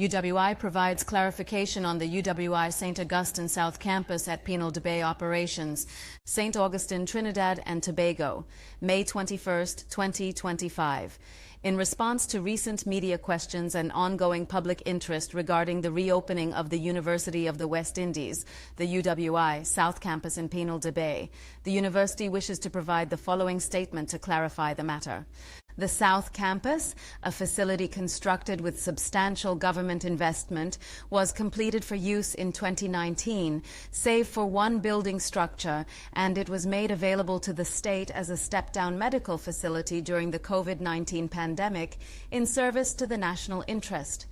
UWI provides clarification on the UWI St. Augustine South Campus at Penal de Bay operations, St. Augustine, Trinidad and Tobago, May 21, 2025. In response to recent media questions and ongoing public interest regarding the reopening of the University of the West Indies, the UWI South Campus in Penal de Bay, the university wishes to provide the following statement to clarify the matter. The South Campus, a facility constructed with substantial government investment, was completed for use in 2019, save for one building structure, and it was made available to the state as a step-down medical facility during the COVID-19 pandemic in service to the national interest.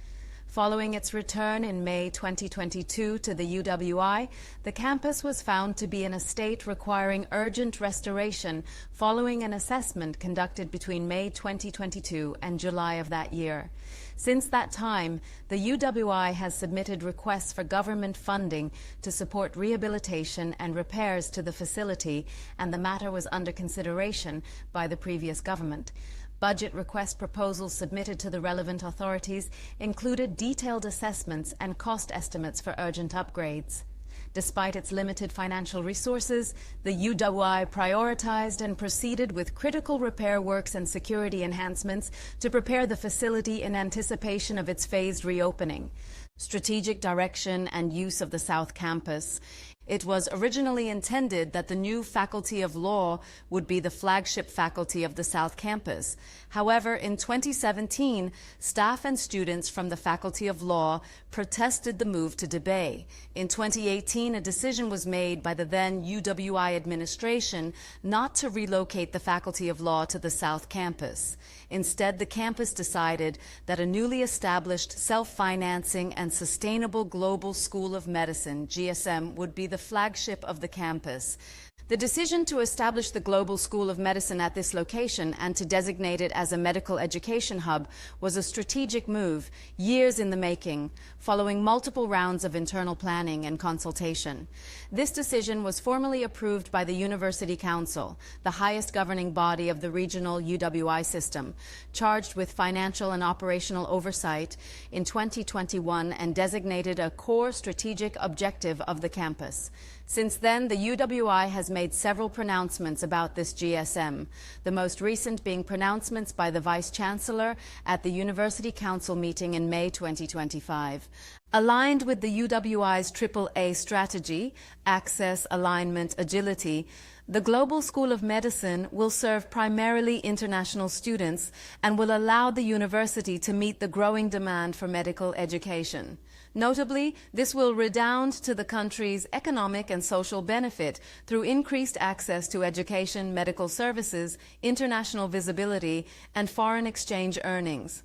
Following its return in May 2022 to the UWI, the campus was found to be in a state requiring urgent restoration following an assessment conducted between May 2022 and July of that year. Since that time, the UWI has submitted requests for government funding to support rehabilitation and repairs to the facility, and the matter was under consideration by the previous government. Budget request proposals submitted to the relevant authorities included detailed assessments and cost estimates for urgent upgrades. Despite its limited financial resources, the UWI prioritized and proceeded with critical repair works and security enhancements to prepare the facility in anticipation of its phased reopening. Strategic direction and use of the South Campus. It was originally intended that the new Faculty of Law would be the flagship faculty of the South Campus. However, in 2017, staff and students from the Faculty of Law protested the move to de Bay. In 2018, a decision was made by the then UWI administration not to relocate the Faculty of Law to the South Campus. Instead, the campus decided that a newly established self-financing and sustainable global school of medicine, GSM, would be the flagship of the campus. The decision to establish the Global School of Medicine at this location and to designate it as a medical education hub was a strategic move, years in the making, following multiple rounds of internal planning and consultation. This decision was formally approved by the University Council, the highest governing body of the regional UWI system, charged with financial and operational oversight in 2021 and designated a core strategic objective of the campus. Since then, the UWI has made several pronouncements about this GSM, the most recent being pronouncements by the Vice-Chancellor at the University Council meeting in May 2025. Aligned with the UWI's AAA strategy, access, alignment, agility, the Global School of Medicine will serve primarily international students and will allow the university to meet the growing demand for medical education. Notably, this will redound to the country's economic and social benefit through increased access to education, medical services, international visibility, and foreign exchange earnings.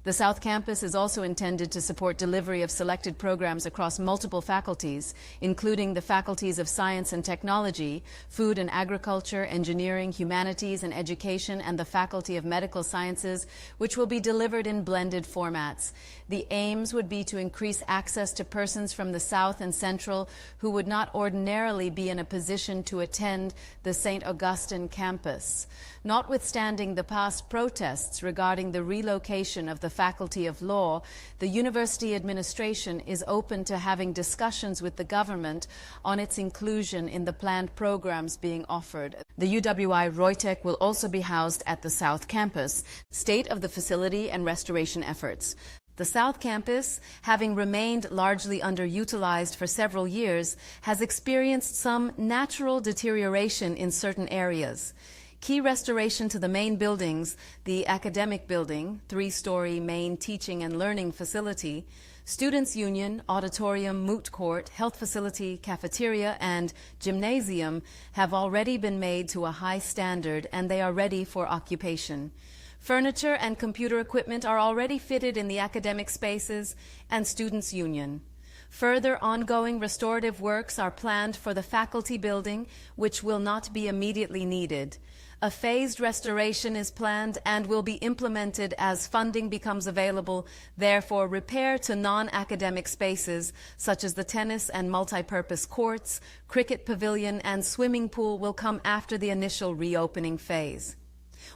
The South Campus is also intended to support delivery of selected programs across multiple faculties, including the faculties of Science and Technology, Food and Agriculture, Engineering, Humanities and Education, and the Faculty of Medical Sciences, which will be delivered in blended formats. The aims would be to increase access to persons from the South and Central who would not ordinarily be in a position to attend the St. Augustine campus. Notwithstanding the past protests regarding the relocation of the Faculty of Law, the university administration is open to having discussions with the government on its inclusion in the planned programs being offered. The UWI Reutech will also be housed at the South Campus. State of the facility and restoration efforts. The South Campus, having remained largely underutilized for several years, has experienced some natural deterioration in certain areas. Key restoration to the main buildings, the academic building, 3-story main teaching and learning facility, Students' Union, auditorium, moot court, health facility, cafeteria, and gymnasium have already been made to a high standard and they are ready for occupation. Furniture and computer equipment are already fitted in the academic spaces and Students' Union. Further ongoing restorative works are planned for the faculty building, which will not be immediately needed. A phased restoration is planned and will be implemented as funding becomes available. Therefore, repair to non-academic spaces such as the tennis and multi-purpose courts, cricket pavilion, and swimming pool will come after the initial reopening phase.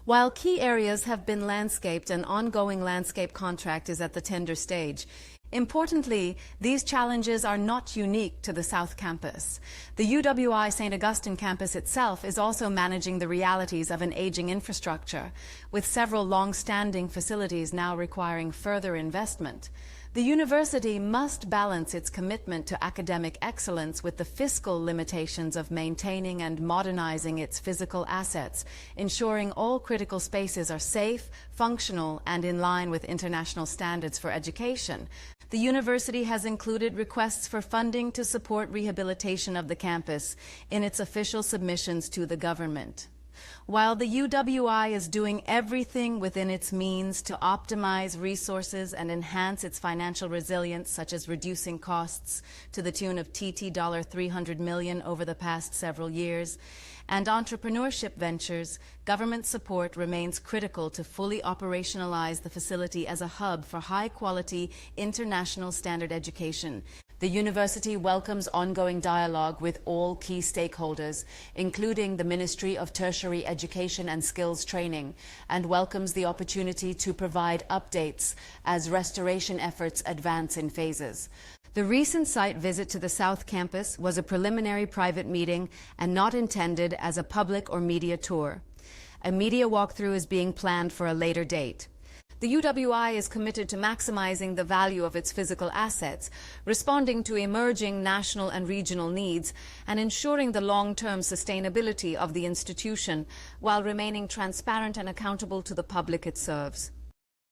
While key areas have been landscaped, an ongoing landscape contract is at the tender stage. Importantly, these challenges are not unique to the South Campus. The UWI St. Augustine campus itself is also managing the realities of an aging infrastructure, with several long-standing facilities now requiring further investment. The university must balance its commitment to academic excellence with the fiscal limitations of maintaining and modernizing its physical assets, ensuring all critical spaces are safe, functional, and in line with international standards for education. The university has included requests for funding to support rehabilitation of the campus in its official submissions to the government. While the UWI is doing everything within its means to optimize resources and enhance its financial resilience, such as reducing costs to the tune of $300 million over the past several years, and entrepreneurship ventures, government support remains critical to fully operationalize the facility as a hub for high-quality, international standard education. The university welcomes ongoing dialogue with all key stakeholders, including the Ministry of Tertiary Education and Skills Training, and welcomes the opportunity to provide updates as restoration efforts advance in phases. The recent site visit to the South Campus was a preliminary private meeting and not intended as a public or media tour. A media walkthrough is being planned for a later date. The UWI is committed to maximizing the value of its physical assets, responding to emerging national and regional needs, and ensuring the long-term sustainability of the institution while remaining transparent and accountable to the public it serves.